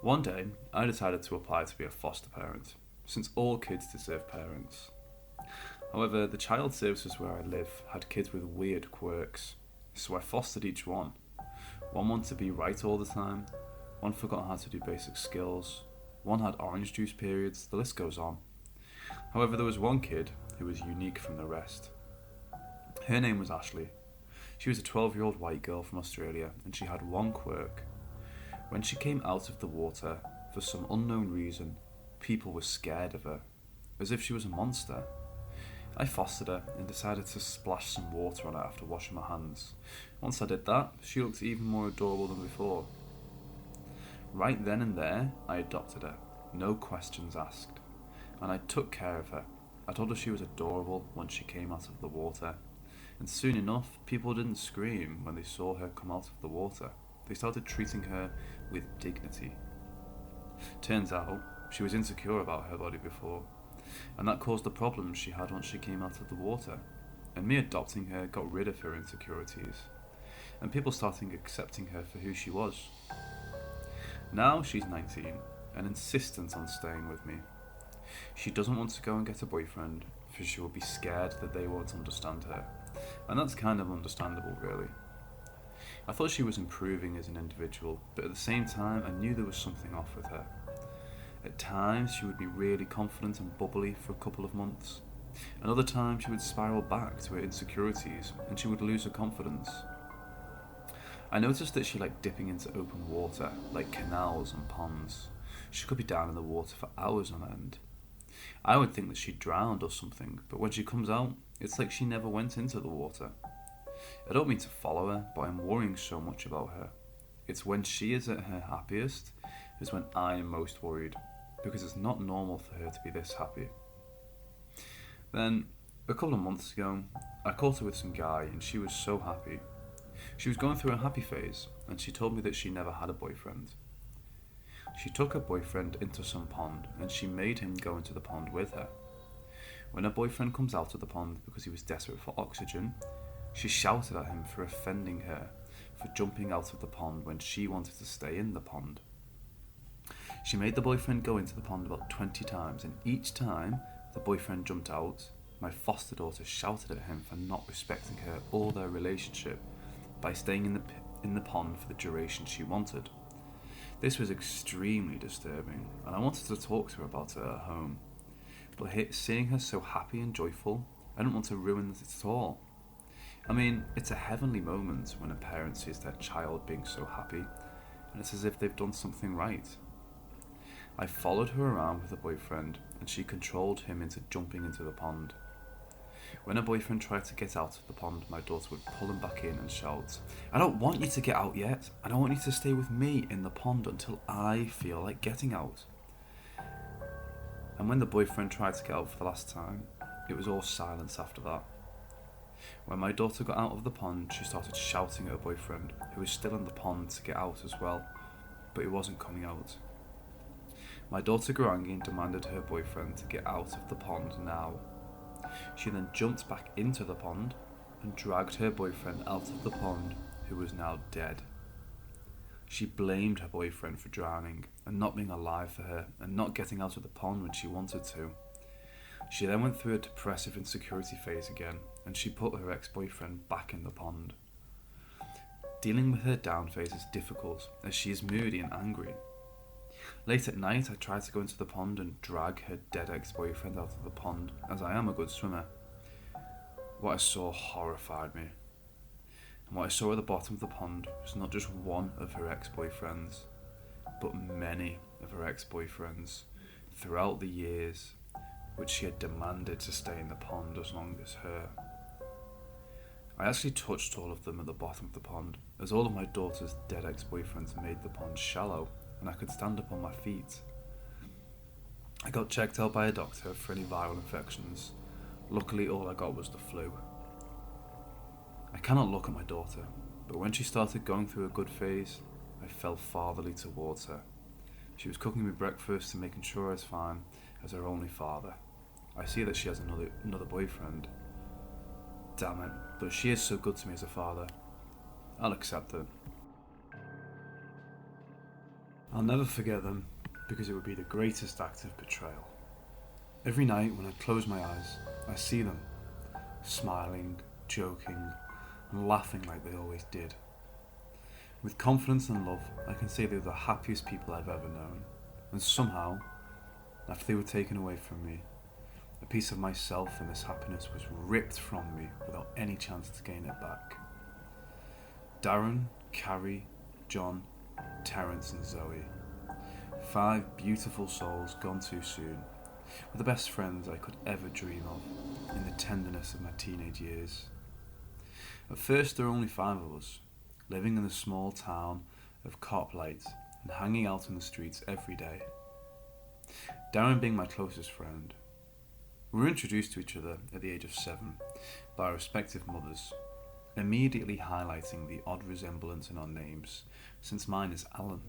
One day, I decided to apply to be a foster parent, since all kids deserve parents. However, the child services where I live had kids with weird quirks, so I fostered each one. One wanted to be right all the time, one forgot how to do basic skills, one had orange juice periods, the list goes on. However, there was one kid who was unique from the rest. Her name was Ashley. She was a 12-year-old white girl from Australia, and she had one quirk. When she came out of the water, for some unknown reason, people were scared of her, as if she was a monster. I fostered her and decided to splash some water on her after washing my hands. Once I did that, she looked even more adorable than before. Right then and there, I adopted her, no questions asked, and I took care of her. I told her she was adorable once she came out of the water, and soon enough, people didn't scream when they saw her come out of the water. They started treating her with dignity. Turns out, she was insecure about her body before, and that caused the problems she had once she came out of the water. And me adopting her got rid of her insecurities, and people started accepting her for who she was. Now she's 19 and insistent on staying with me. She doesn't want to go and get a boyfriend because she will be scared that they won't understand her, and that's kind of understandable, really. I thought she was improving as an individual, but at the same time I knew there was something off with her. At times she would be really confident and bubbly for a couple of months, and other times she would spiral back to her insecurities and she would lose her confidence. I noticed that she liked dipping into open water, like canals and ponds. She could be down in the water for hours on end. I would think that she drowned or something, but when she comes out, it's like she never went into the water. I don't mean to follow her, but I'm worrying so much about her. It's when she is at her happiest is when I am most worried, because it's not normal for her to be this happy. Then, a couple of months ago, I caught her with some guy and she was so happy. She was going through a happy phase and she told me that she never had a boyfriend. She took her boyfriend into some pond and she made him go into the pond with her. When her boyfriend comes out of the pond because he was desperate for oxygen, she shouted at him for offending her, for jumping out of the pond when she wanted to stay in the pond. She made the boyfriend go into the pond about 20 times, and each time the boyfriend jumped out, my foster daughter shouted at him for not respecting her or their relationship by staying in the pond for the duration she wanted. This was extremely disturbing, and I wanted to talk to her about it at home. But seeing her so happy and joyful, I didn't want to ruin it at all. I mean, it's a heavenly moment when a parent sees their child being so happy, and it's as if they've done something right. I followed her around with her boyfriend, and she controlled him into jumping into the pond. When her boyfriend tried to get out of the pond, my daughter would pull him back in and shout, "I don't want you to get out yet. I don't want you to stay with me in the pond until I feel like getting out." And when the boyfriend tried to get out for the last time, it was all silence after that. When my daughter got out of the pond, she started shouting at her boyfriend, who was still in the pond, to get out as well, but he wasn't coming out. My daughter Garangi demanded her boyfriend to get out of the pond now. She then jumped back into the pond and dragged her boyfriend out of the pond, who was now dead. She blamed her boyfriend for drowning and not being alive for her and not getting out of the pond when she wanted to. She then went through a depressive insecurity phase again, and she put her ex-boyfriend back in the pond. Dealing with her down phase is difficult, as she is moody and angry. Late at night, I tried to go into the pond and drag her dead ex-boyfriend out of the pond, as I am a good swimmer. What I saw horrified me. And what I saw at the bottom of the pond was not just one of her ex-boyfriends, but many of her ex-boyfriends throughout the years which she had demanded to stay in the pond as long as her. I actually touched all of them at the bottom of the pond, as all of my daughter's dead ex-boyfriends made the pond shallow and I could stand up on my feet. I got checked out by a doctor for any viral infections. Luckily, all I got was the flu. I cannot look at my daughter, but when she started going through a good phase, I felt fatherly towards her. She was cooking me breakfast and making sure I was fine, as her only father. I see that she has another boyfriend. Damn it, but she is so good to me as a father. I'll accept it. I'll never forget them because it would be the greatest act of betrayal. Every night when I close my eyes, I see them, smiling, joking, and laughing like they always did. With confidence and love, I can say they're the happiest people I've ever known. And somehow, after they were taken away from me, a piece of myself and this happiness was ripped from me without any chance to gain it back. Darren, Carrie, John, Terence and Zoe. 5 beautiful souls gone too soon, were the best friends I could ever dream of in the tenderness of my teenage years. At first there were only 5 of us, living in the small town of Coplight and hanging out in the streets every day. Darren being my closest friend. We were introduced to each other at the age of 7 by our respective mothers, immediately highlighting the odd resemblance in our names, since mine is Alan.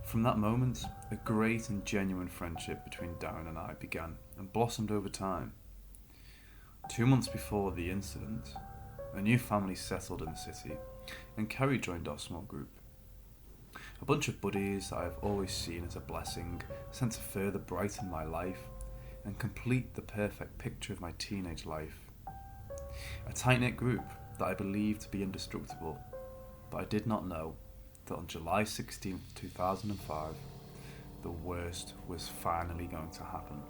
From that moment, a great and genuine friendship between Darren and I began and blossomed over time. 2 months before the incident, a new family settled in the city and Carrie joined our small group. A bunch of buddies that I have always seen as a blessing, sent to further brighten my life and complete the perfect picture of my teenage life. A tight-knit group that I believed to be indestructible, but I did not know that on July 16th, 2005, the worst was finally going to happen.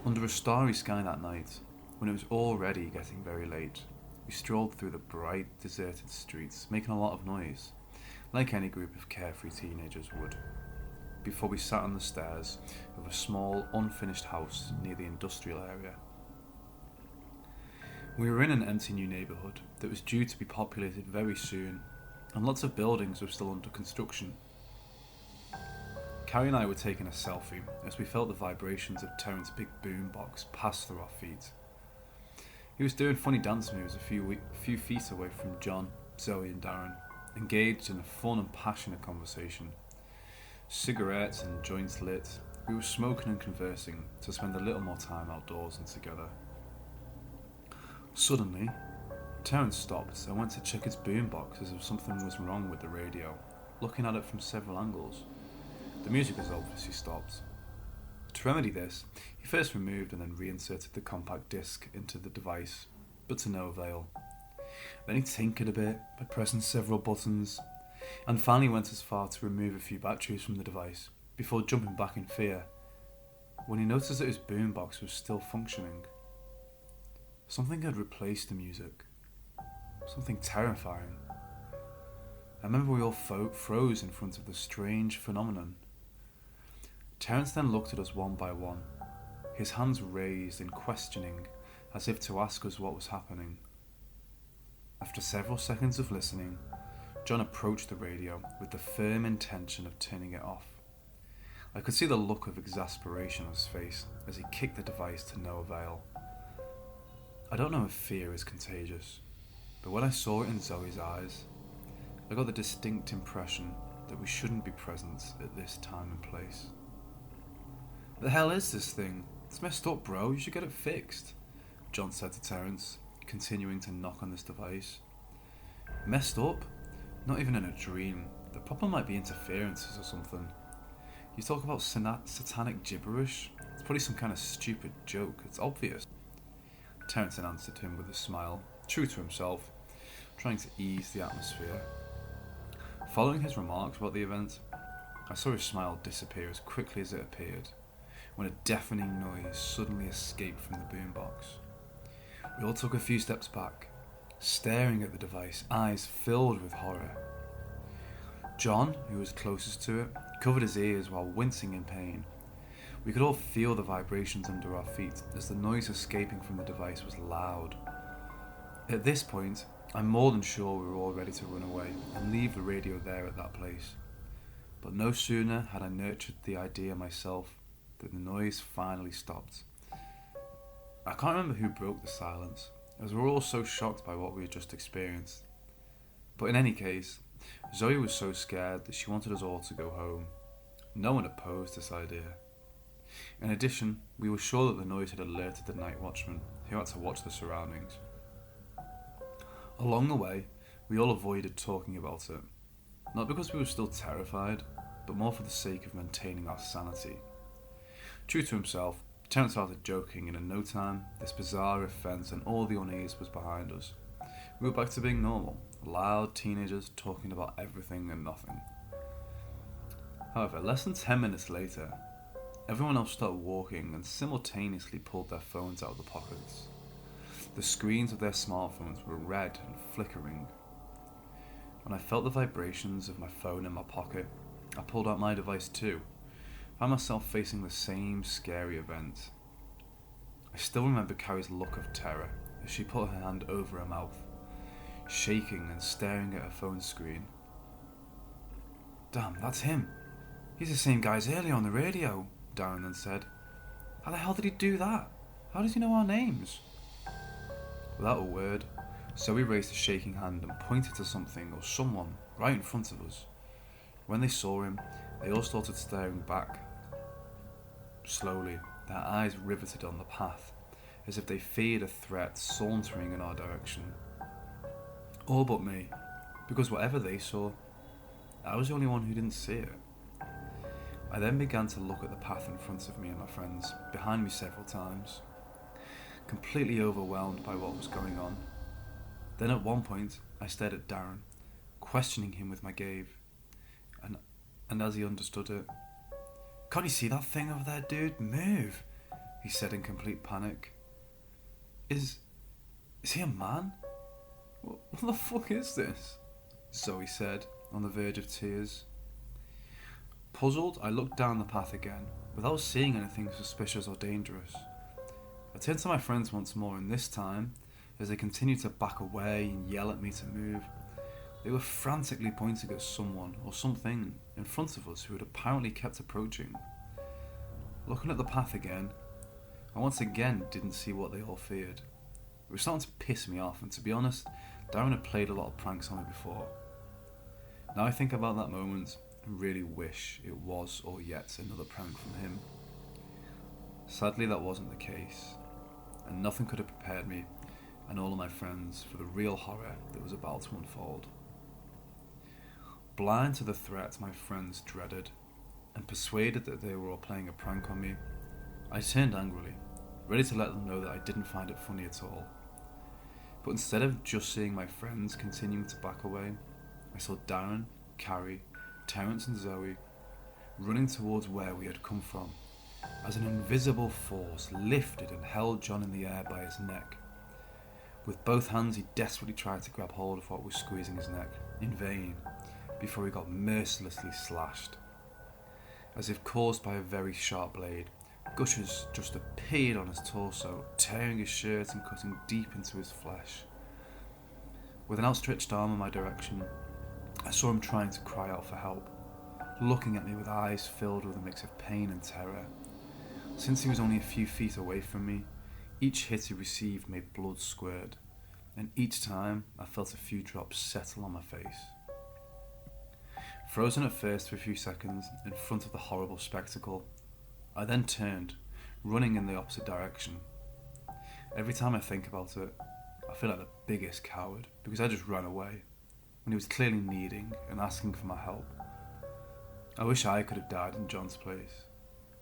Under a starry sky that night, when it was already getting very late, we strolled through the bright, deserted streets, making a lot of noise, like any group of carefree teenagers would, before we sat on the stairs of a small, unfinished house near the industrial area. We were in an empty new neighbourhood that was due to be populated very soon, and lots of buildings were still under construction. Carrie and I were taking a selfie as we felt the vibrations of Terrence's big boombox pass through our feet. He was doing funny dance moves a few feet away from John, Zoe and Darren, engaged in a fun and passionate conversation. Cigarettes and joints lit, we were smoking and conversing to spend a little more time outdoors and together. Suddenly, Terence stopped and went to check his boombox as if something was wrong with the radio, looking at it from several angles. The music was obviously stopped. To remedy this, he first removed and then reinserted the compact disc into the device, but to no avail. Then he tinkered a bit by pressing several buttons, and finally went as far to remove a few batteries from the device, before jumping back in fear, when he noticed that his boombox was still functioning. Something had replaced the music. Something terrifying. I remember we all froze in front of the strange phenomenon. Terence then looked at us one by one, his hands raised in questioning, as if to ask us what was happening. After several seconds of listening, John approached the radio with the firm intention of turning it off. I could see the look of exasperation on his face as he kicked the device to no avail. I don't know if fear is contagious, but when I saw it in Zoe's eyes, I got the distinct impression that we shouldn't be present at this time and place. "The hell is this thing? It's messed up, bro. You should get it fixed," John said to Terence, continuing to knock on this device. "Messed up? Not even in a dream. The problem might be interferences or something. You talk about satanic gibberish? It's probably some kind of stupid joke. It's obvious." Terence then answered him with a smile, true to himself, trying to ease the atmosphere. Following his remarks about the event, I saw his smile disappear as quickly as it appeared, when a deafening noise suddenly escaped from the boombox. We all took a few steps back, staring at the device, eyes filled with horror. John, who was closest to it, covered his ears while wincing in pain. We could all feel the vibrations under our feet as the noise escaping from the device was loud. At this point, I'm more than sure we were all ready to run away and leave the radio there at that place. But no sooner had I nurtured the idea myself than the noise finally stopped. I can't remember who broke the silence, as we were all so shocked by what we had just experienced. But in any case, Zoe was so scared that she wanted us all to go home. No one opposed this idea. In addition, we were sure that the noise had alerted the night watchman, who had to watch the surroundings. Along the way, we all avoided talking about it. Not because we were still terrified, but more for the sake of maintaining our sanity. True to himself, Terence started joking, and in no time, this bizarre offence and all the unease was behind us. We were back to being normal, loud teenagers talking about everything and nothing. However, less than 10 minutes later, everyone else started walking and simultaneously pulled their phones out of the pockets. The screens of their smartphones were red and flickering. When I felt the vibrations of my phone in my pocket, I pulled out my device too. I found myself facing the same scary event. I still remember Carrie's look of terror as she put her hand over her mouth, shaking and staring at her phone screen. "Damn, that's him. He's the same guy as earlier on the radio," Darren then said. "How the hell did he do that? How does he know our names?" Without a word, Zoe raised a shaking hand and pointed to something or someone right in front of us. When they saw him, they all started staring back. Slowly, their eyes riveted on the path, as if they feared a threat sauntering in our direction. All but me, because whatever they saw, I was the only one who didn't see it. I then began to look at the path in front of me and my friends, behind me several times, completely overwhelmed by what was going on. Then at one point, I stared at Darren, questioning him with my gaze, and as he understood it, "Can't you see that thing over there, dude? Move," he said in complete panic. Is he a man? What the fuck is this?" Zoe said, on the verge of tears. Puzzled, I looked down the path again, without seeing anything suspicious or dangerous. I turned to my friends once more, and this time, as they continued to back away and yell at me to move, they were frantically pointing at someone or something in front of us who had apparently kept approaching. Looking at the path again, I once again didn't see what they all feared. It was starting to piss me off, and to be honest, Darren had played a lot of pranks on me before. Now I think about that moment and really wish it was or yet another prank from him. Sadly, that wasn't the case, and nothing could have prepared me and all of my friends for the real horror that was about to unfold. Blind to the threat my friends dreaded, and persuaded that they were all playing a prank on me, I turned angrily, ready to let them know that I didn't find it funny at all. But instead of just seeing my friends continuing to back away, I saw Darren, Carrie, Terence and Zoe running towards where we had come from, as an invisible force lifted and held John in the air by his neck. With both hands he desperately tried to grab hold of what was squeezing his neck, in vain, before he got mercilessly slashed. As if caused by a very sharp blade, gushers just appeared on his torso, tearing his shirt and cutting deep into his flesh. With an outstretched arm in my direction, I saw him trying to cry out for help, looking at me with eyes filled with a mix of pain and terror. Since he was only a few feet away from me, each hit he received made blood squirt, and each time I felt a few drops settle on my face. Frozen at first for a few seconds in front of the horrible spectacle, I then turned, running in the opposite direction. Every time I think about it, I feel like the biggest coward, because I just ran away, when he was clearly needing and asking for my help. I wish I could have died in John's place,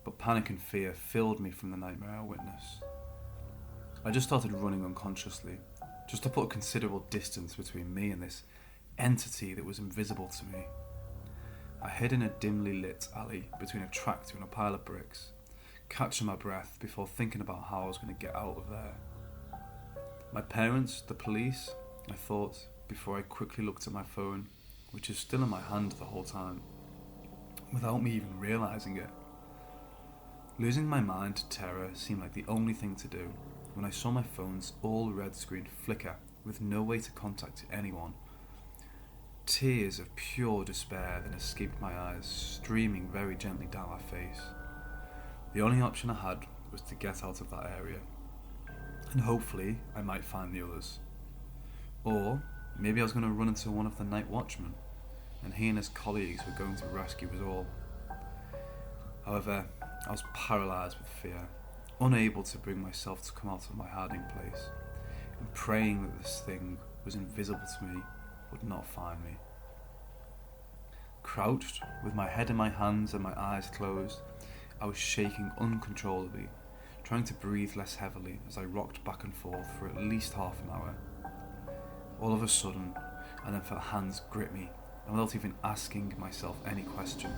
but panic and fear filled me from the nightmare I witnessed. I just started running unconsciously, just to put a considerable distance between me and this entity that was invisible to me. I hid in a dimly lit alley between a tractor and a pile of bricks, catching my breath before thinking about how I was going to get out of there. My parents, the police, I thought, before I quickly looked at my phone, which is still in my hand the whole time, without me even realising it. Losing my mind to terror seemed like the only thing to do when I saw my phone's all red screen flicker with no way to contact anyone. Tears of pure despair then escaped my eyes, streaming very gently down my face. The only option I had was to get out of that area, and hopefully I might find the others. Or maybe I was going to run into one of the night watchmen, and he and his colleagues were going to rescue us all. However, I was paralysed with fear, unable to bring myself to come out of my hiding place, and praying that this thing was invisible to me would not find me. Crouched, with my head in my hands and my eyes closed, I was shaking uncontrollably, trying to breathe less heavily as I rocked back and forth for at least half an hour. All of a sudden, I then felt hands grip me, and without even asking myself any question,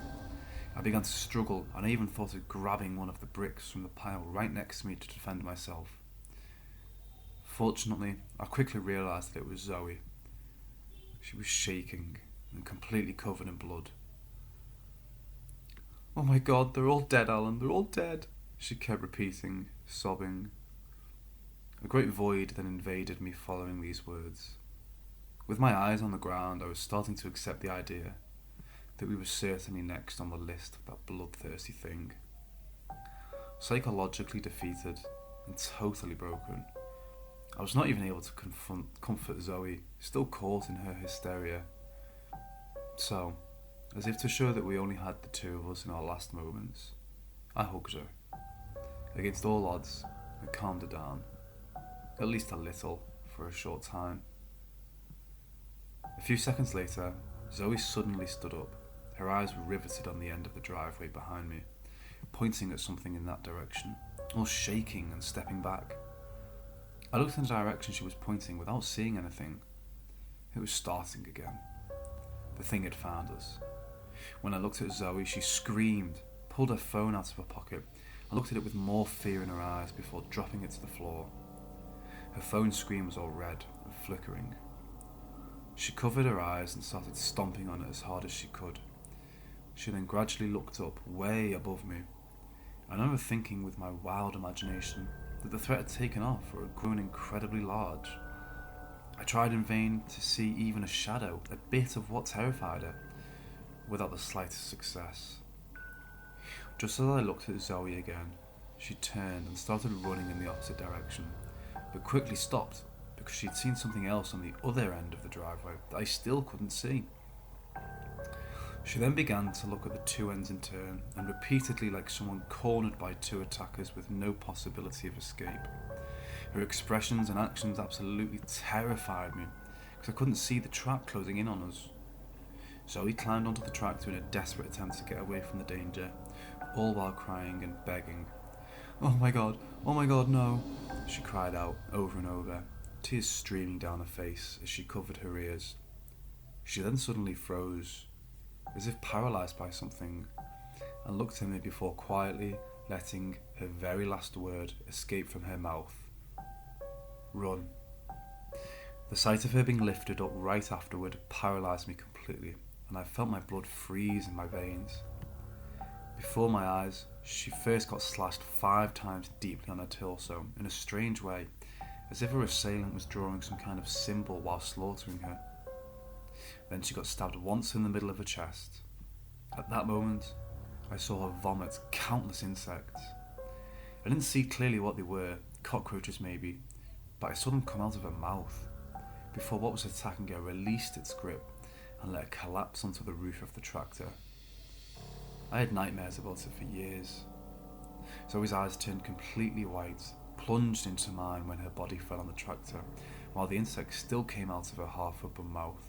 I began to struggle, and I even thought of grabbing one of the bricks from the pile right next to me to defend myself. Fortunately, I quickly realised that it was Zoe. She was shaking and completely covered in blood. "Oh my God, they're all dead, Alan, they're all dead," she kept repeating, sobbing. A great void then invaded me following these words. With my eyes on the ground, I was starting to accept the idea that we were certainly next on the list of that bloodthirsty thing. Psychologically defeated and totally broken, I was not even able to comfort Zoe, still caught in her hysteria. So, as if to show that we only had the two of us in our last moments, I hugged her, against all odds, and calmed her down, at least a little, for a short time. A few seconds later, Zoe suddenly stood up, her eyes riveted on the end of the driveway behind me, pointing at something in that direction, all shaking and stepping back. I looked in the direction she was pointing without seeing anything. It was starting again. The thing had found us. When I looked at Zoe, she screamed, pulled her phone out of her pocket, and looked at it with more fear in her eyes before dropping it to the floor. Her phone screen was all red and flickering. She covered her eyes and started stomping on it as hard as she could. She then gradually looked up, way above me. I remember thinking with my wild imagination that the threat had taken off or had grown incredibly large. I tried in vain to see even a shadow, a bit of what terrified her, without the slightest success. Just as I looked at Zoe again, she turned and started running in the opposite direction, but quickly stopped because she'd seen something else on the other end of the driveway that I still couldn't see. She then began to look at the two ends in turn, and repeatedly like someone cornered by two attackers with no possibility of escape. Her expressions and actions absolutely terrified me, because I couldn't see the trap closing in on us. Zoe climbed onto the tractor in a desperate attempt to get away from the danger, all while crying and begging. oh my god, no," she cried out over and over, tears streaming down her face as she covered her ears. She then suddenly froze, as if paralysed by something, and looked at me before quietly letting her very last word escape from her mouth. "Run." The sight of her being lifted up right afterward paralysed me completely, and I felt my blood freeze in my veins. Before my eyes, she first got slashed 5 times deeply on her torso in a strange way, as if her assailant was drawing some kind of symbol while slaughtering her. Then she got stabbed once in the middle of her chest. At that moment, I saw her vomit countless insects. I didn't see clearly what they were, cockroaches maybe, but I saw them come out of her mouth, before what was attacking her released its grip and let her collapse onto the roof of the tractor. I had nightmares about it for years. Zoe's eyes turned completely white, plunged into mine when her body fell on the tractor, while the insects still came out of her half-open mouth.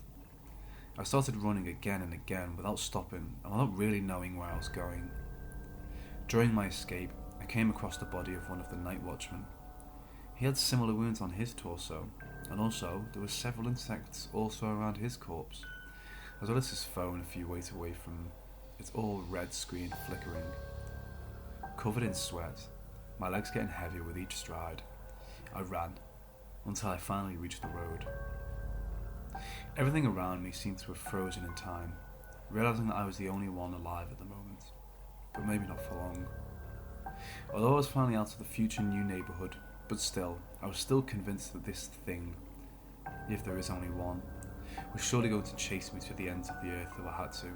I started running again and again without stopping and without really knowing where I was going. During my escape, I came across the body of one of the night watchmen. He had similar wounds on his torso, and also there were several insects also around his corpse, as well as his phone a few ways away from its all red screen flickering. Covered in sweat, my legs getting heavier with each stride, I ran until I finally reached the road. Everything around me seemed to have frozen in time, realising that I was the only one alive at the moment, but maybe not for long. Although I was finally out of the future new neighbourhood, but still, I was still convinced that this thing, if there is only one, was surely going to chase me to the ends of the earth if I had to.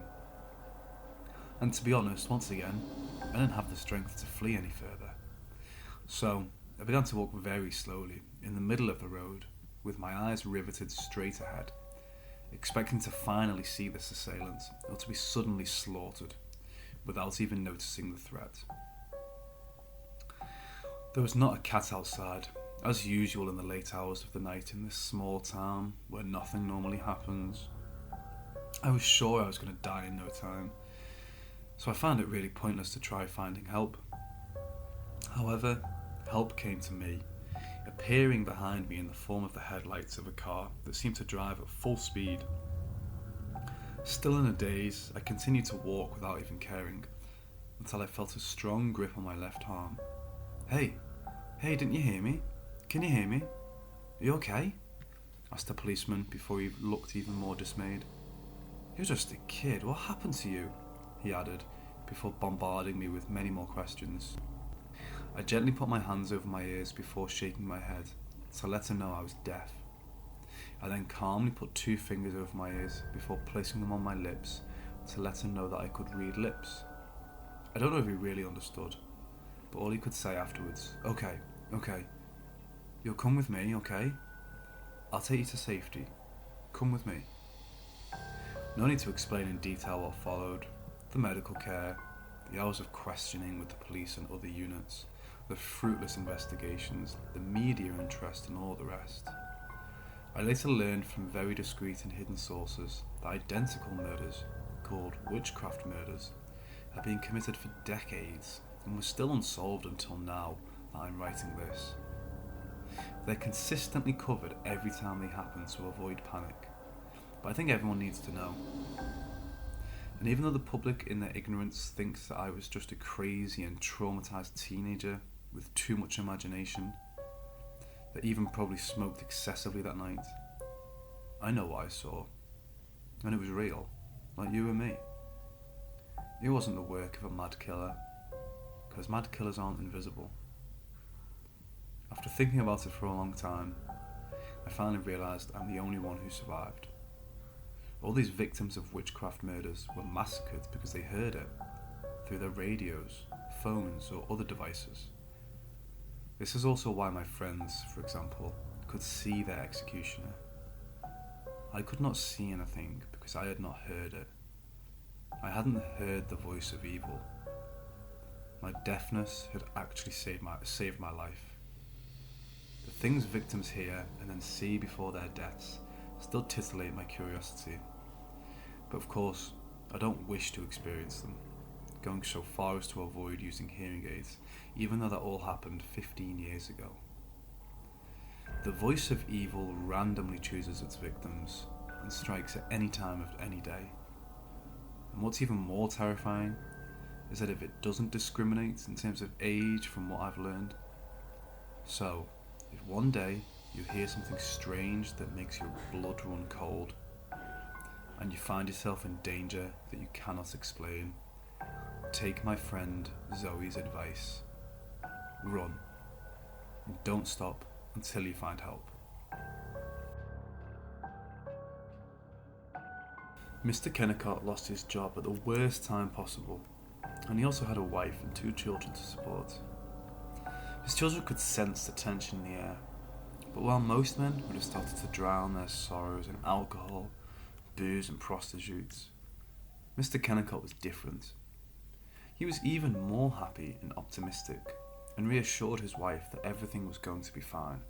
And to be honest, once again, I didn't have the strength to flee any further. So, I began to walk very slowly, in the middle of the road, with my eyes riveted straight ahead, expecting to finally see this assailant, or to be suddenly slaughtered, without even noticing the threat. There was not a cat outside, as usual in the late hours of the night in this small town where nothing normally happens. I was sure I was going to die in no time, so I found it really pointless to try finding help. However, help came to me, appearing behind me in the form of the headlights of a car that seemed to drive at full speed. Still in a daze, I continued to walk without even caring, until I felt a strong grip on my left arm. Hey, didn't you hear me? Can you hear me? Are you okay? Asked the policeman before he looked even more dismayed. You're just a kid, what happened to you? He added, before bombarding me with many more questions. I gently put my hands over my ears before shaking my head, to let him know I was deaf. I then calmly put 2 fingers over my ears before placing them on my lips to let him know that I could read lips. I don't know if he really understood, but all he could say afterwards, okay, you'll come with me, okay? I'll take you to safety. Come with me. No need to explain in detail what followed: the medical care, the hours of questioning with the police and other units, the fruitless investigations, the media interest and all the rest. I later learned from very discreet and hidden sources that identical murders, called witchcraft murders, had been committed for decades and were still unsolved until now that I'm writing this. They're consistently covered every time they happen to avoid panic, but I think everyone needs to know. And even though the public in their ignorance thinks that I was just a crazy and traumatised teenager with too much imagination, that even probably smoked excessively that night, I know what I saw, and it was real, like you and me. It wasn't the work of a mad killer, because mad killers aren't invisible. After thinking about it for a long time, I finally realised I'm the only one who survived. All these victims of witchcraft murders were massacred because they heard it, through their radios, phones or other devices. This is also why my friends, for example, could see their executioner. I could not see anything because I had not heard it. I hadn't heard the voice of evil. My deafness had actually saved my life. The things victims hear and then see before their deaths still titillate my curiosity. But of course, I don't wish to experience them, going so far as to avoid using hearing aids, even though that all happened 15 years ago. The voice of evil randomly chooses its victims and strikes at any time of any day. And what's even more terrifying is that if it doesn't discriminate in terms of age from what I've learned. So, if one day you hear something strange that makes your blood run cold, and you find yourself in danger that you cannot explain, take my friend Zoe's advice. Run. And don't stop until you find help. Mr. Kennicott lost his job at the worst time possible, and he also had a wife and 2 children to support. His children could sense the tension in the air, but while most men would have started to drown their sorrows in alcohol, booze and prostitutes, Mr. Kennicott was different. He was even more happy and optimistic, and reassured his wife that everything was going to be fine.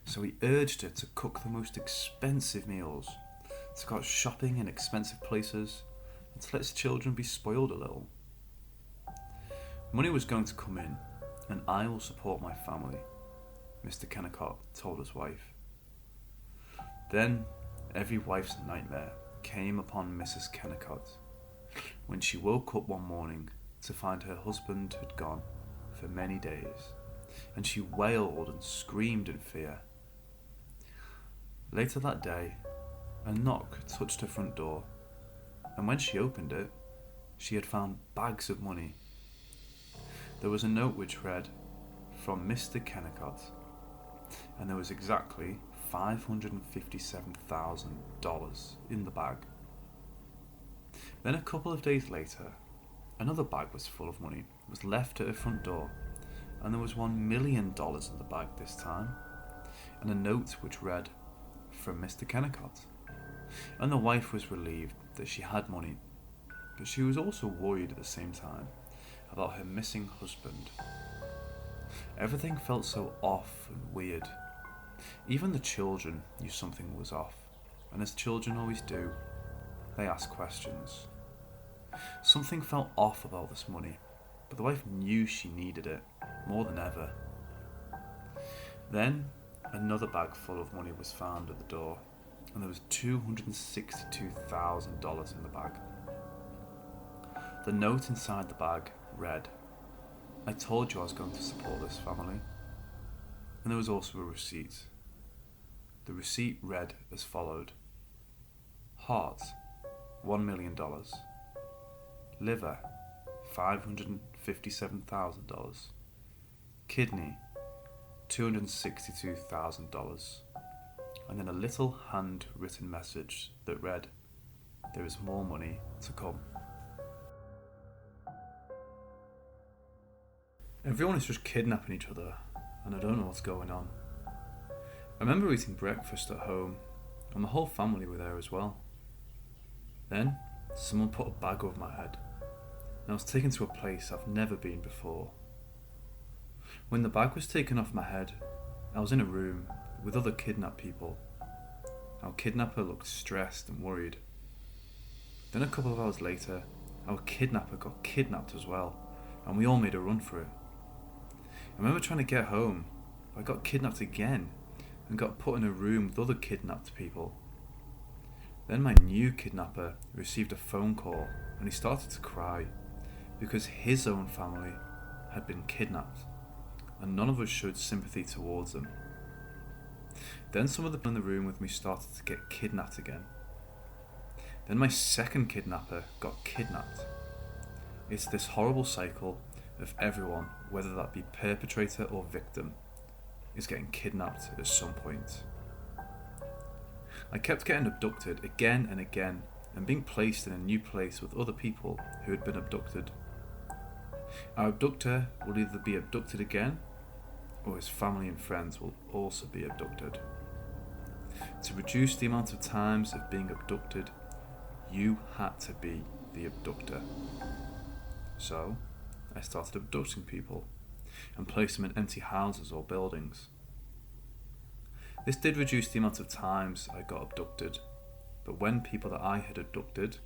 So he urged her to cook the most expensive meals, to go out shopping in expensive places, and to let his children be spoiled a little. Money was going to come in, and I will support my family, Mr. Kennicott told his wife. Then, every wife's nightmare came upon Mrs. Kennicott, when she woke up one morning to find her husband had gone for many days, and she wailed and screamed in fear. Later that day, a knock touched her front door, and when she opened it, she had found bags of money. There was a note which read, "From Mr. Kennicott," and there was exactly $557,000 in the bag. Then a couple of days later, another bag was full of money was left at her front door, and there was $1 million in the bag this time, and a note which read, "From Mr. Kennicott." And the wife was relieved that she had money, but she was also worried at the same time about her missing husband. Everything felt so off and weird. Even the children knew something was off, and as children always do, They asked questions. Something felt off about this money, but the wife knew she needed it more than ever. Then, another bag full of money was found at the door, and there was $262,000 in the bag. The note inside the bag read, "I told you I was going to support this family." And there was also a receipt. The receipt read as followed: heart, $1 million. Liver, $557,000. Kidney, $262,000. And then a little handwritten message that read, "There is more money to come." Everyone is just kidnapping each other, and I don't know what's going on. I remember eating breakfast at home, and the whole family were there as well. Then, someone put a bag over my head, and I was taken to a place I've never been before. When the bag was taken off my head, I was in a room with other kidnapped people. Our kidnapper looked stressed and worried. Then a couple of hours later, our kidnapper got kidnapped as well, and we all made a run for it. I remember trying to get home, but I got kidnapped again and got put in a room with other kidnapped people. Then my new kidnapper received a phone call and he started to cry because his own family had been kidnapped and none of us showed sympathy towards them. Then some of the people in the room with me started to get kidnapped again. Then my second kidnapper got kidnapped. It's this horrible cycle of everyone, whether that be perpetrator or victim, is getting kidnapped at some point. I kept getting abducted again and again and being placed in a new place with other people who had been abducted. Our abductor will either be abducted again or his family and friends will also be abducted. To reduce the amount of times of being abducted, you had to be the abductor. So, I started abducting people and placed them in empty houses or buildings. This did reduce the amount of times I got abducted, but when people that I had abducted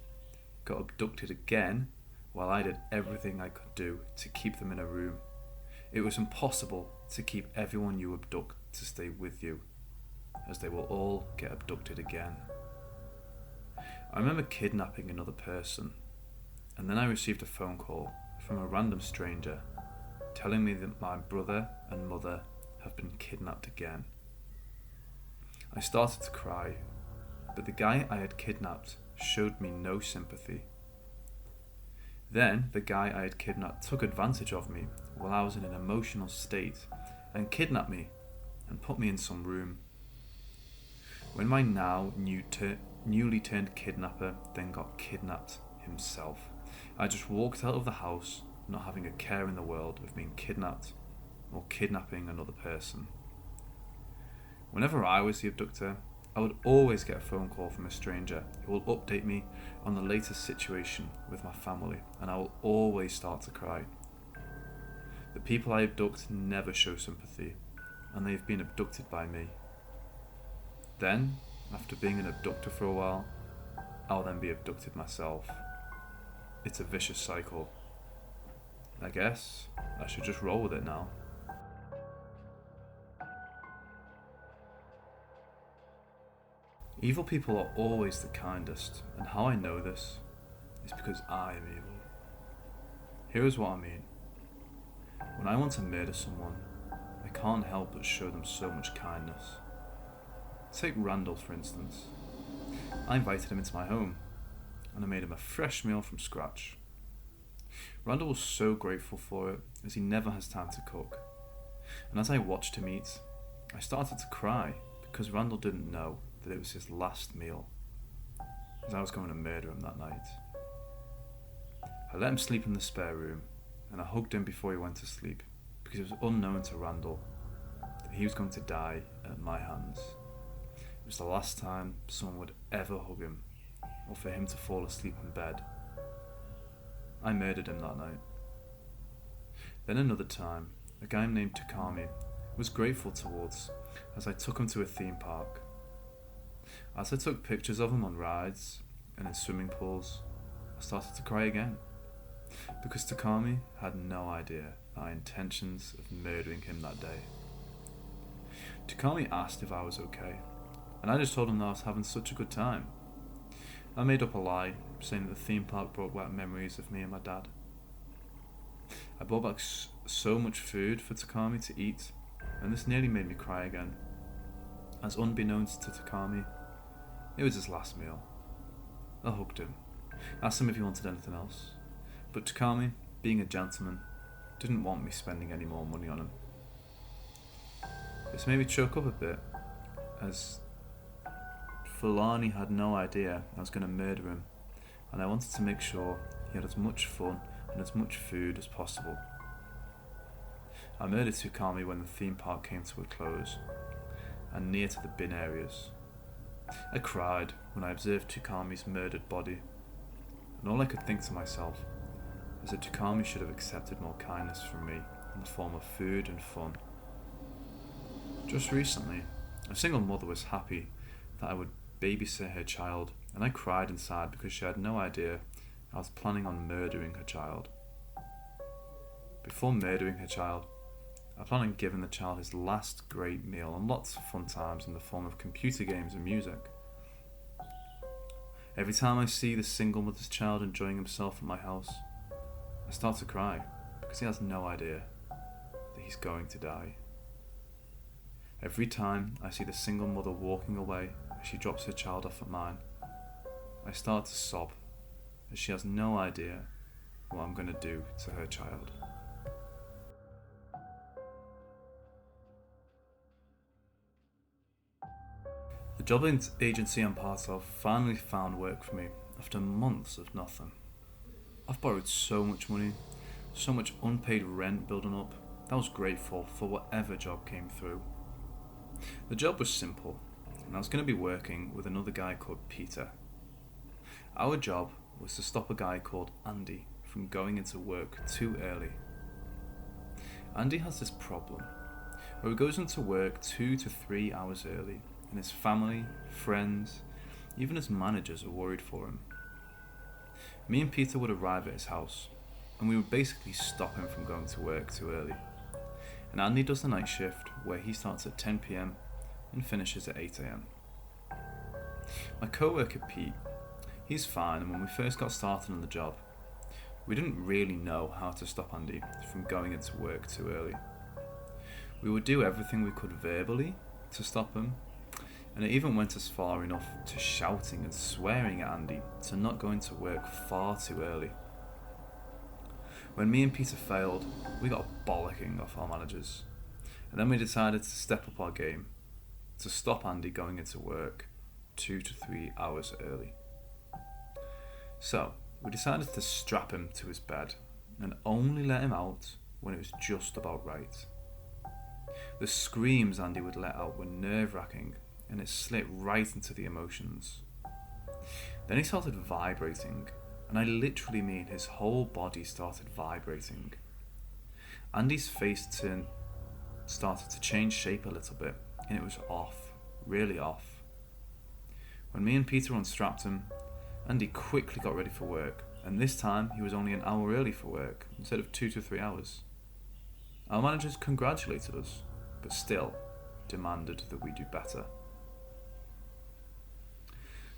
got abducted again, while I did everything I could do to keep them in a room, it was impossible to keep everyone you abduct to stay with you, as they will all get abducted again. I remember kidnapping another person, and then I received a phone call from a random stranger telling me that my brother and mother have been kidnapped again. I started to cry, but the guy I had kidnapped showed me no sympathy. Then the guy I had kidnapped took advantage of me while I was in an emotional state and kidnapped me and put me in some room. When my now newly turned kidnapper then got kidnapped himself, I just walked out of the house not having a care in the world of being kidnapped or kidnapping another person. Whenever I was the abductor, I would always get a phone call from a stranger who will update me on the latest situation with my family, and I will always start to cry. The people I abduct never show sympathy, and they have been abducted by me. Then, after being an abductor for a while, I'll then be abducted myself. It's a vicious cycle. I guess I should just roll with it now. Evil people are always the kindest, and how I know this is because I am evil. Here is what I mean. When I want to murder someone, I can't help but show them so much kindness. Take Randall for instance. I invited him into my home, and I made him a fresh meal from scratch. Randall was so grateful for it, as he never has time to cook. And as I watched him eat, I started to cry because Randall didn't know that it was his last meal, as I was going to murder him that night. I let him sleep in the spare room, and I hugged him before he went to sleep, because it was unknown to Randall that he was going to die at my hands. It was the last time someone would ever hug him, or for him to fall asleep in bed. I murdered him that night. Then another time, a guy named Takami was grateful towards as I took him to a theme park. As I took pictures of him on rides, and in swimming pools, I started to cry again. Because Takami had no idea my intentions of murdering him that day. Takami asked if I was okay, and I just told him that I was having such a good time. I made up a lie, saying that the theme park brought back memories of me and my dad. I brought back so much food for Takami to eat, and this nearly made me cry again. As unbeknownst to Takami, it was his last meal. I hugged him, asked him if he wanted anything else, but Takami, being a gentleman, didn't want me spending any more money on him. This made me choke up a bit, as Fulani had no idea I was going to murder him, and I wanted to make sure he had as much fun and as much food as possible. I murdered Takami when the theme park came to a close, and near to the bin areas. I cried when I observed Takami's murdered body, and all I could think to myself is that Takami should have accepted more kindness from me in the form of food and fun. Just recently, a single mother was happy that I would babysit her child, and I cried inside because she had no idea I was planning on murdering her child. Before murdering her child, I planned on giving the child his last great meal and lots of fun times in the form of computer games and music. Every time I see the single mother's child enjoying himself at my house, I start to cry because he has no idea that he's going to die. Every time I see the single mother walking away as she drops her child off at mine, I start to sob as she has no idea what I'm going to do to her child. The job agency I'm part of finally found work for me after months of nothing. I've borrowed so much money, so much unpaid rent building up, that I was grateful for whatever job came through. The job was simple, and I was going to be working with another guy called Peter. Our job was to stop a guy called Andy from going into work too early. Andy has this problem where he goes into work 2 to 3 hours early, and his family, friends, even his managers are worried for him. Me and Peter would arrive at his house, and we would basically stop him from going to work too early. And Andy does the night shift, where he starts at 10 PM and finishes at 8 AM. My co-worker Pete, he's fine, and when we first got started on the job, we didn't really know how to stop Andy from going into work too early. We would do everything we could verbally to stop him, and it even went as far enough to shouting and swearing at Andy to not go into work far too early. When me and Peter failed, we got a bollocking off our managers, and then we decided to step up our game to stop Andy going into work 2 to 3 hours early. So, we decided to strap him to his bed and only let him out when it was just about right. The screams Andy would let out were nerve-wracking, and it slipped right into the emotions. Then he started vibrating, and I literally mean his whole body started vibrating. Andy's face started to change shape a little bit, and it was off, really off. When me and Peter unstrapped him, Andy quickly got ready for work, and this time he was only an hour early for work, instead of 2 to 3 hours. Our managers congratulated us, but still demanded that we do better.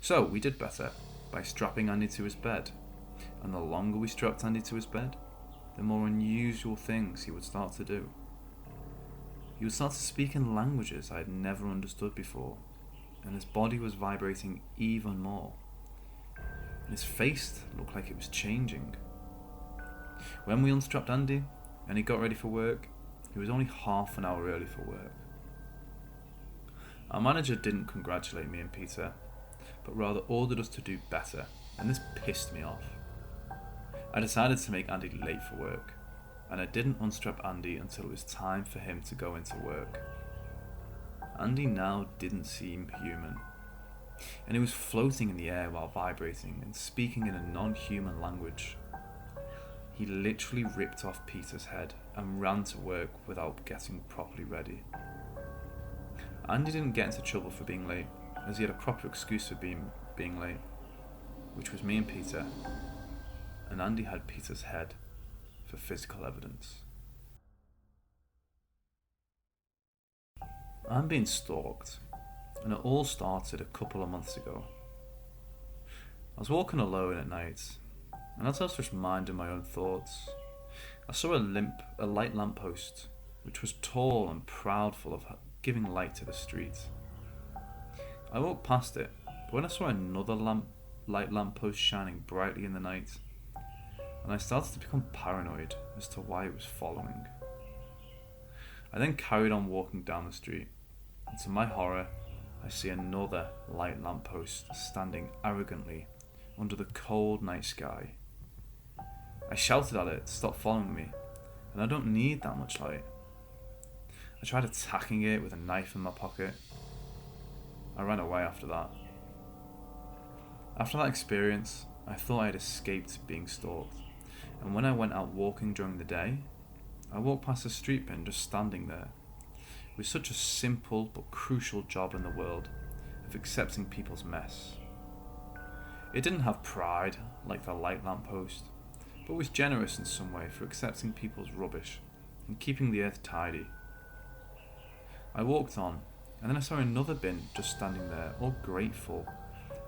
So we did better by strapping Andy to his bed, and the longer we strapped Andy to his bed, the more unusual things he would start to do. He would start to speak in languages I had never understood before, and his body was vibrating even more. And his face looked like it was changing. When we unstrapped Andy and he got ready for work, he was only half an hour early for work. Our manager didn't congratulate me and Peter, but rather ordered us to do better, and this pissed me off. I decided to make Andy late for work, and I didn't unstrap Andy until it was time for him to go into work. Andy now didn't seem human, and he was floating in the air while vibrating and speaking in a non-human language. He literally ripped off Peter's head and ran to work without getting properly ready. Andy didn't get into trouble for being late, as he had a proper excuse for being late. which was me and Peter, and Andy had Peter's head for physical evidence. I'm being stalked, and it all started a couple of months ago. I was walking alone at night, and as I was just minding my own thoughts, I saw a light lamppost, which was tall and proudful of giving light to the street. I walked past it, but when I saw another light lamppost shining brightly in the night, and I started to become paranoid as to why it was following. I then carried on walking down the street, and to my horror, I see another light lamppost standing arrogantly under the cold night sky. I shouted at it to stop following me, and I don't need that much light. I tried attacking it with a knife in my pocket. I ran away after that. After that experience, I thought I had escaped being stalked, and when I went out walking during the day, I walked past a street bin just standing there, with such a simple but crucial job in the world of accepting people's mess. It didn't have pride like the light lamppost, but was generous in some way for accepting people's rubbish and keeping the earth tidy. I walked on, and then I saw another bin just standing there, all grateful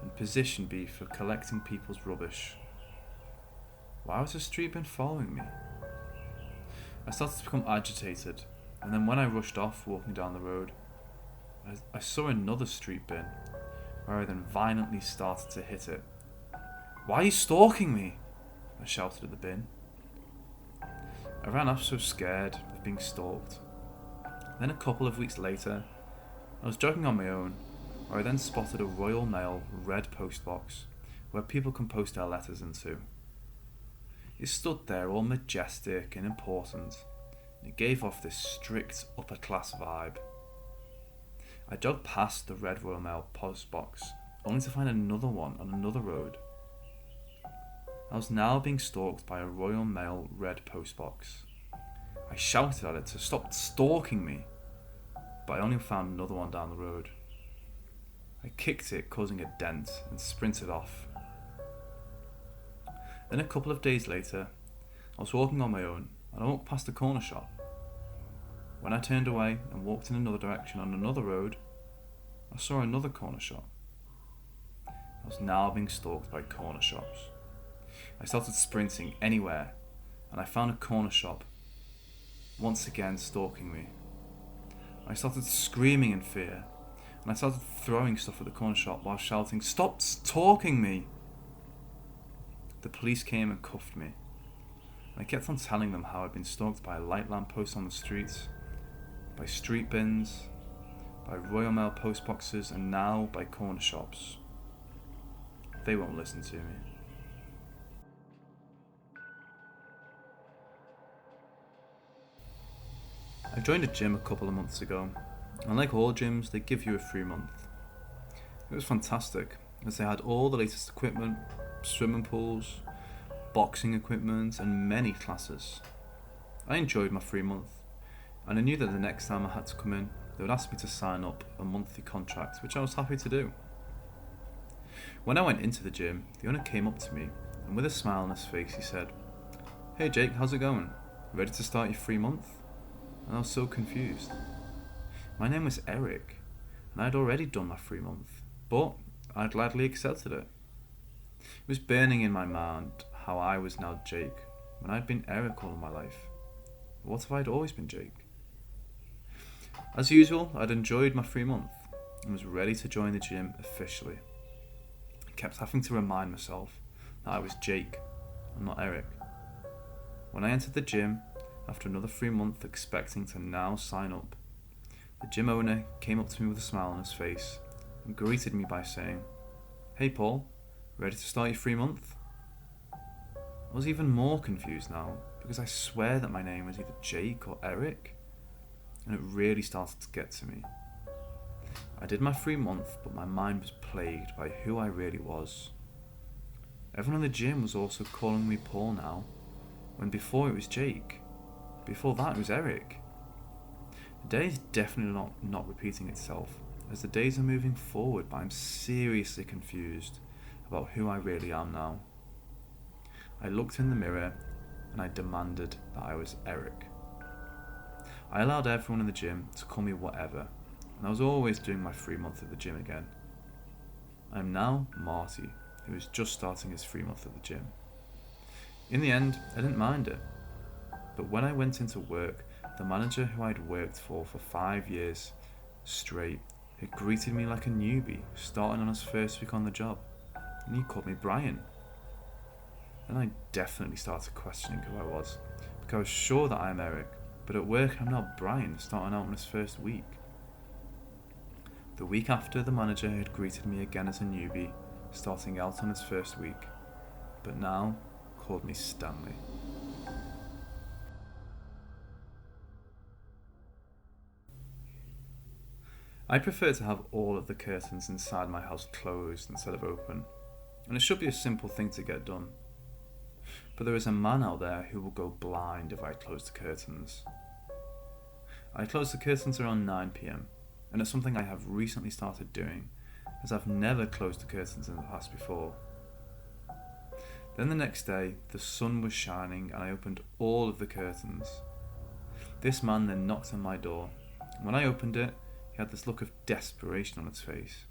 and position B for collecting people's rubbish. Why was the street bin following me? I started to become agitated, and then when I rushed off walking down the road, I saw another street bin, where I then violently started to hit it. "Why are you stalking me?" I shouted at the bin. I ran off so scared of being stalked. Then a couple of weeks later, I was jogging on my own, where I then spotted a Royal Mail red postbox where people can post their letters into. It stood there all majestic and important, and it gave off this strict upper class vibe. I jogged past the red Royal Mail postbox, only to find another one on another road. I was now being stalked by a Royal Mail red postbox. I shouted at it to stop stalking me, but I only found another one down the road. I kicked it, causing a dent, and sprinted off. Then a couple of days later, I was walking on my own, and I walked past a corner shop. When I turned away and walked in another direction on another road, I saw another corner shop. I was now being stalked by corner shops. I started sprinting anywhere, and I found a corner shop, once again stalking me. I started screaming in fear, and I started throwing stuff at the corner shop while shouting, "Stop stalking me!" The police came and cuffed me. I kept on telling them how I'd been stalked by a light lamppost on the streets, by street bins, by Royal Mail postboxes, and now by corner shops. They won't listen to me. I joined a gym a couple of months ago, and like all gyms, they give you a free month. It was fantastic, as they had all the latest equipment, swimming pools, boxing equipment, and many classes. I enjoyed my free month, and I knew that the next time I had to come in, they would ask me to sign up a monthly contract, which I was happy to do. When I went into the gym, the owner came up to me, and with a smile on his face, he said, "Hey Jake, how's it going? Ready to start your free month?" And I was so confused. My name was Eric, and I had already done my free month, but I gladly accepted it. It was burning in my mind how I was now Jake, when I'd been Eric all of my life. What if I'd always been Jake? As usual, I'd enjoyed my free month, and was ready to join the gym officially. I kept having to remind myself that I was Jake, and not Eric. When I entered the gym, after another free month expecting to now sign up, the gym owner came up to me with a smile on his face and greeted me by saying, "Hey Paul, ready to start your free month?" I was even more confused now, because I swear that my name was either Jake or Eric, and it really started to get to me. I did my free month, but my mind was plagued by who I really was. Everyone in the gym was also calling me Paul now, when before it was Jake. Before that, it was Eric. The day is definitely not repeating itself, as the days are moving forward, but I'm seriously confused about who I really am now. I looked in the mirror and I demanded that I was Eric. I allowed everyone in the gym to call me whatever, and I was always doing my free month at the gym again. I am now Marty, who is just starting his free month at the gym. In the end, I didn't mind it. But when I went into work, the manager who I'd worked for 5 years straight had greeted me like a newbie starting on his first week on the job, and he called me Brian. Then I definitely started questioning who I was, because I was sure that I'm Eric, but at work I'm now Brian starting out on his first week. The week after, the manager had greeted me again as a newbie starting out on his first week, but now called me Stanley. I prefer to have all of the curtains inside my house closed instead of open, and it should be a simple thing to get done. But there is a man out there who will go blind if I close the curtains. I close the curtains around 9 PM, and it's something I have recently started doing, as I've never closed the curtains in the past before. Then the next day, the sun was shining and I opened all of the curtains. This man then knocked on my door, and when I opened it, he had this look of desperation on his face.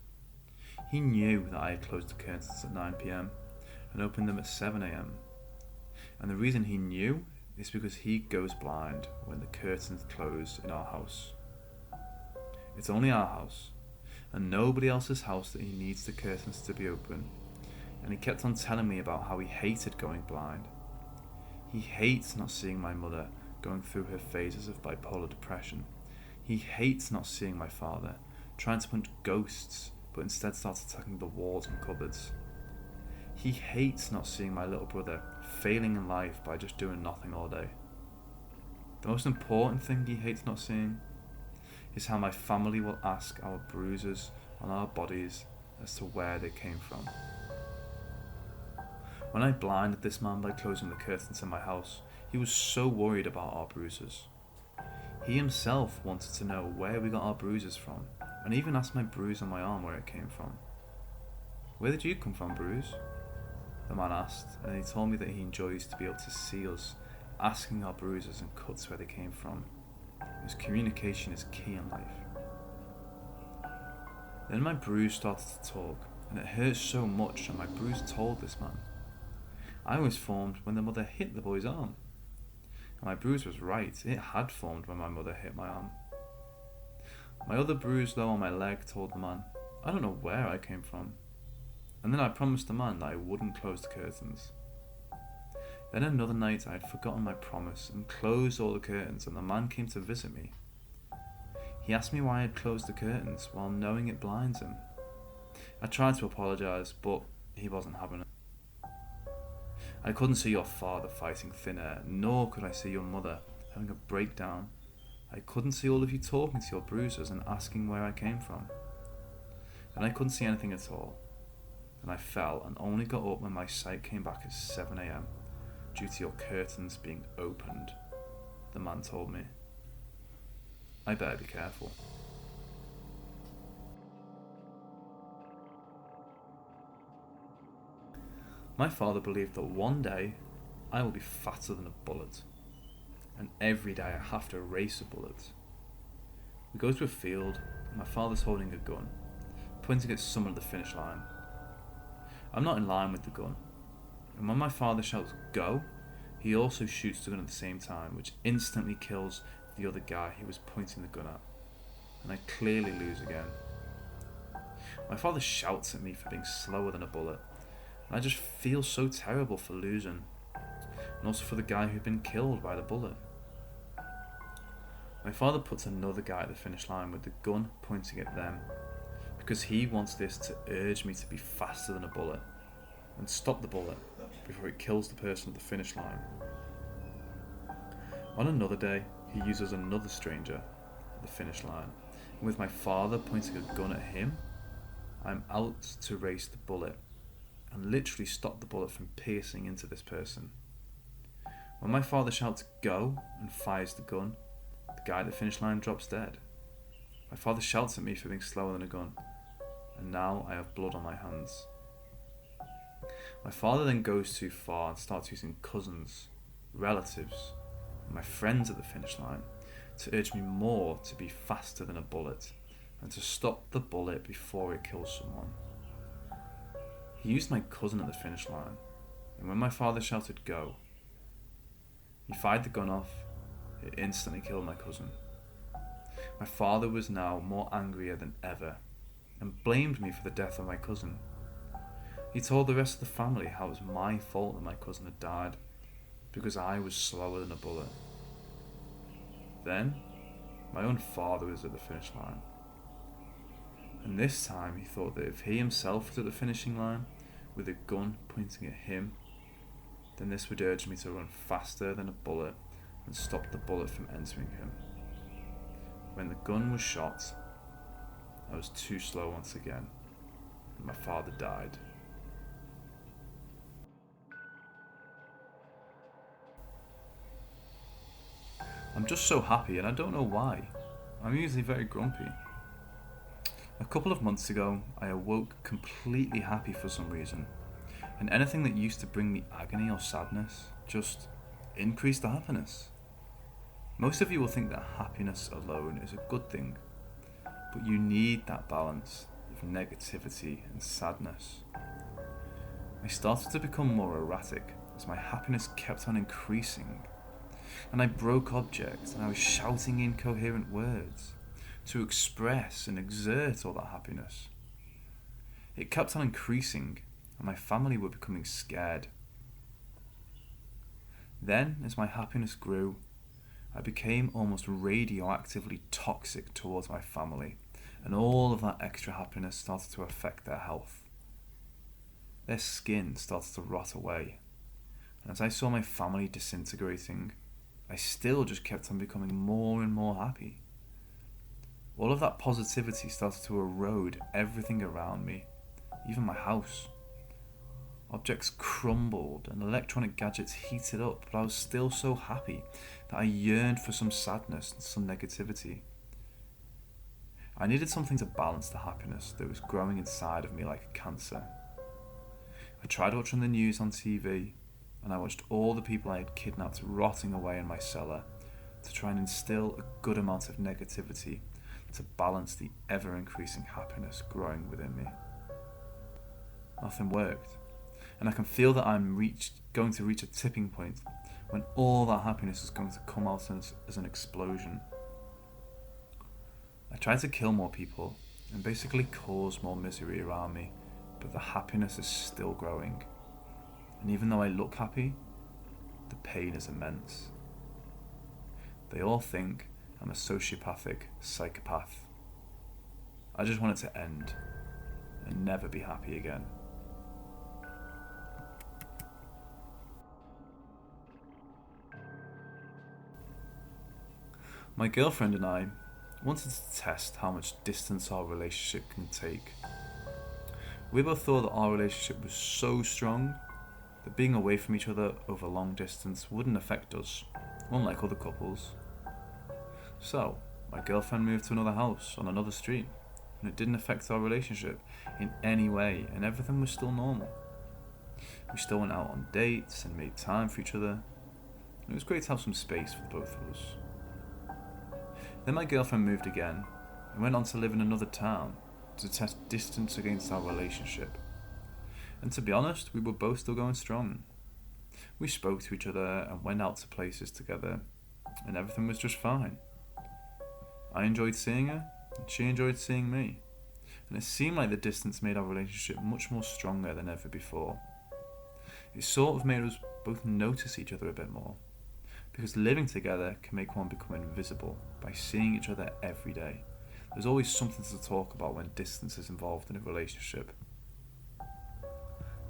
He knew that I had closed the curtains at 9 PM and opened them at 7 AM. And the reason he knew is because he goes blind when the curtains close in our house. It's only our house, and nobody else's house that he needs the curtains to be open. And he kept on telling me about how he hated going blind. He hates not seeing my mother going through her phases of bipolar depression. He hates not seeing my father trying to punch ghosts, but instead starts attacking the walls and cupboards. He hates not seeing my little brother failing in life by just doing nothing all day. The most important thing he hates not seeing is how my family will ask our bruises on our bodies as to where they came from. When I blinded this man by closing the curtains in my house, he was so worried about our bruises. He himself wanted to know where we got our bruises from, and even asked my bruise on my arm where it came from. "Where did you come from, Bruce?" the man asked, and he told me that he enjoys to be able to see us asking our bruises and cuts where they came from. His communication is key in life. Then my bruise started to talk, and it hurt so much that my bruise told this man. I was formed when the mother hit the boy's arm. And my bruise was right, it had formed when my mother hit my arm. My other bruise though on my leg told the man, I don't know where I came from. And then I promised the man that I wouldn't close the curtains. Then another night I had forgotten my promise and closed all the curtains, and the man came to visit me. He asked me why I had closed the curtains while knowing it blinds him. I tried to apologise, but he wasn't having it. I couldn't see your father fighting thin air, nor could I see your mother having a breakdown. I couldn't see all of you talking to your bruises and asking where I came from. And I couldn't see anything at all. And I fell and only got up when my sight came back at 7 AM due to your curtains being opened, the man told me. I better be careful. My father believed that one day I will be fatter than a bullet, and every day I have to race a bullet. We go to a field, and my father's holding a gun, pointing at someone at the finish line. I'm not in line with the gun, and when my father shouts "go," he also shoots the gun at the same time, which instantly kills the other guy he was pointing the gun at, and I clearly lose again. My father shouts at me for being slower than a bullet, and I just feel so terrible for losing, and also for the guy who'd been killed by the bullet. My father puts another guy at the finish line with the gun pointing at them, because he wants this to urge me to be faster than a bullet and stop the bullet before it kills the person at the finish line. On another day, he uses another stranger at the finish line, and with my father pointing a gun at him, I'm out to race the bullet and literally stop the bullet from piercing into this person. When my father shouts "go" and fires the gun, the guy at the finish line drops dead. My father shouts at me for being slower than a gun, and now I have blood on my hands. My father then goes too far and starts using cousins, relatives, and my friends at the finish line to urge me more to be faster than a bullet and to stop the bullet before it kills someone. He used my cousin at the finish line, and when my father shouted go, he fired the gun off. It instantly killed my cousin. My father was now more angrier than ever and blamed me for the death of my cousin. He told the rest of the family how it was my fault that my cousin had died because I was slower than a bullet. Then, my own father was at the finish line. And this time he thought that if he himself was at the finishing line with a gun pointing at him, then this would urge me to run faster than a bullet and stop the bullet from entering him. When the gun was shot, I was too slow once again, and my father died. I'm just so happy, and I don't know why. I'm usually very grumpy. A couple of months ago, I awoke completely happy for some reason, and anything that used to bring me agony or sadness just increased the happiness. Most of you will think that happiness alone is a good thing, but you need that balance of negativity and sadness. I started to become more erratic as my happiness kept on increasing, and I broke objects and I was shouting incoherent words to express and exert all that happiness. It kept on increasing and my family were becoming scared. Then, as my happiness grew, I became almost radioactively toxic towards my family, and all of that extra happiness started to affect their health. Their skin started to rot away, and as I saw my family disintegrating, I still just kept on becoming more and more happy. All of that positivity started to erode everything around me, even my house. Objects crumbled and electronic gadgets heated up, but I was still so happy that I yearned for some sadness and some negativity. I needed something to balance the happiness that was growing inside of me like a cancer. I tried watching the news on TV, and I watched all the people I had kidnapped rotting away in my cellar to try and instill a good amount of negativity to balance the ever-increasing happiness growing within me. Nothing worked. And I can feel that I'm going to reach a tipping point when all that happiness is going to come out as an explosion. I tried to kill more people and basically cause more misery around me, but the happiness is still growing. And even though I look happy, the pain is immense. They all think I'm a sociopathic psychopath. I just want it to end and never be happy again. My girlfriend and I wanted to test how much distance our relationship can take. We both thought that our relationship was so strong that being away from each other over long distance wouldn't affect us, unlike other couples. So, my girlfriend moved to another house on another street, and it didn't affect our relationship in any way, and everything was still normal. We still went out on dates and made time for each other. It was great to have some space for the both of us. Then my girlfriend moved again and went on to live in another town to test distance against our relationship. And to be honest, we were both still going strong. We spoke to each other and went out to places together, and everything was just fine. I enjoyed seeing her, and she enjoyed seeing me, and it seemed like the distance made our relationship much more stronger than ever before. It sort of made us both notice each other a bit more, because living together can make one become invisible by seeing each other every day. There's always something to talk about when distance is involved in a relationship.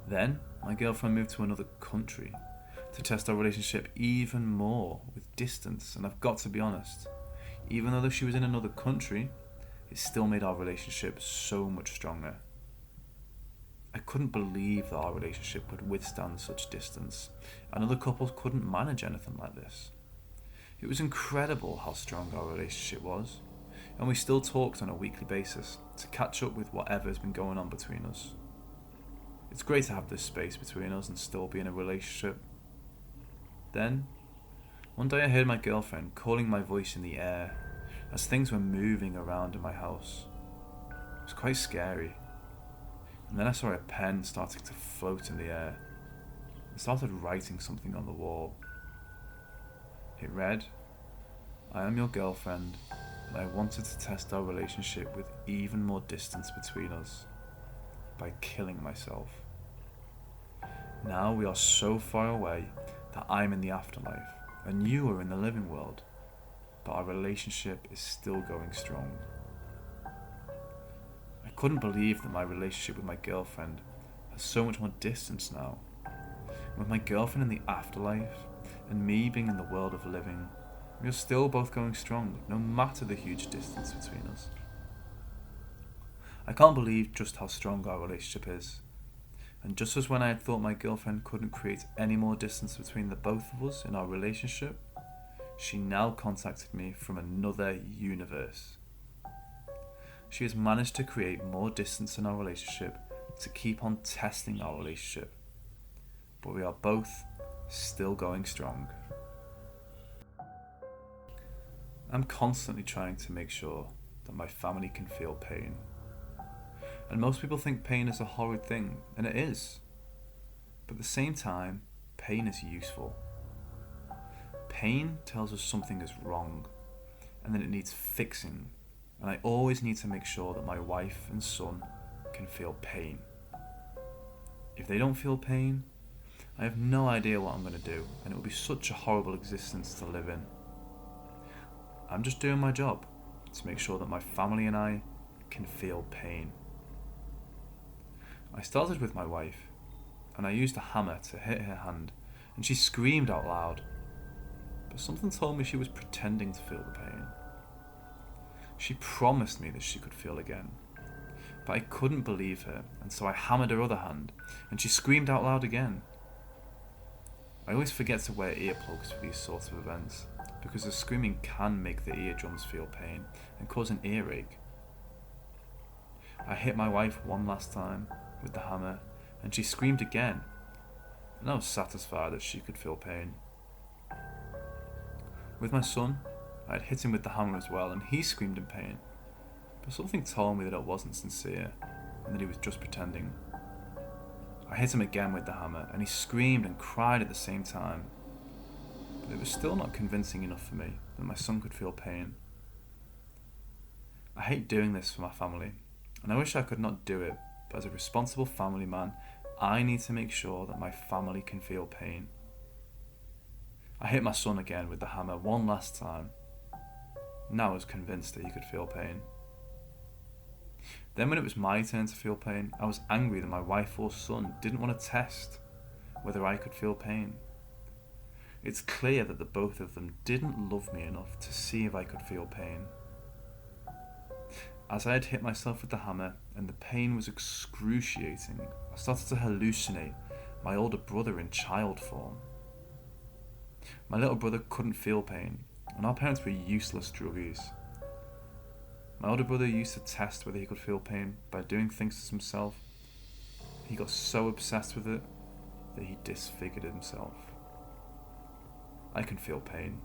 Then, my girlfriend moved to another country to test our relationship even more with distance, and I've got to be honest, even though she was in another country, it still made our relationship so much stronger. I couldn't believe that our relationship would withstand such distance, and other couples couldn't manage anything like this. It was incredible how strong our relationship was, and we still talked on a weekly basis to catch up with whatever has been going on between us. It's great to have this space between us and still be in a relationship. Then, one day I heard my girlfriend calling my voice in the air as things were moving around in my house. It was quite scary. And then I saw a pen starting to float in the air and started writing something on the wall. It read, "I am your girlfriend, and I wanted to test our relationship with even more distance between us by killing myself. Now we are so far away that I'm in the afterlife and you are in the living world, but our relationship is still going strong." I couldn't believe that my relationship with my girlfriend has so much more distance now. With my girlfriend in the afterlife and me being in the world of living, we are still both going strong, no matter the huge distance between us. I can't believe just how strong our relationship is. And just as when I had thought my girlfriend couldn't create any more distance between the both of us in our relationship, she now contacted me from another universe. She has managed to create more distance in our relationship to keep on testing our relationship. But we are both still going strong. I'm constantly trying to make sure that my family can feel pain. And most people think pain is a horrid thing, and it is. But at the same time, pain is useful. Pain tells us something is wrong, and that it needs fixing, and I always need to make sure that my wife and son can feel pain. If they don't feel pain, I have no idea what I'm going to do, and it will be such a horrible existence to live in. I'm just doing my job to make sure that my family and I can feel pain. I started with my wife, and I used a hammer to hit her hand, and she screamed out loud. But something told me she was pretending to feel the pain. She promised me that she could feel again, but I couldn't believe her, and so I hammered her other hand, and she screamed out loud again. I always forget to wear earplugs for these sorts of events, because the screaming can make the eardrums feel pain and cause an earache. I hit my wife one last time with the hammer, and she screamed again, and I was satisfied that she could feel pain. With my son, I had hit him with the hammer as well, and he screamed in pain, but something told me that it wasn't sincere, and that he was just pretending. I hit him again with the hammer, and he screamed and cried at the same time, but it was still not convincing enough for me that my son could feel pain. I hate doing this for my family, and I wish I could not do it, but as a responsible family man, I need to make sure that my family can feel pain. I hit my son again with the hammer one last time. Now I was convinced that he could feel pain. Then when it was my turn to feel pain, I was angry that my wife or son didn't want to test whether I could feel pain. It's clear that the both of them didn't love me enough to see if I could feel pain. As I had hit myself with the hammer and the pain was excruciating, I started to hallucinate my older brother in child form. My little brother couldn't feel pain, and our parents were useless druggies. My older brother used to test whether he could feel pain by doing things to himself. He got so obsessed with it that he disfigured himself. I can feel pain.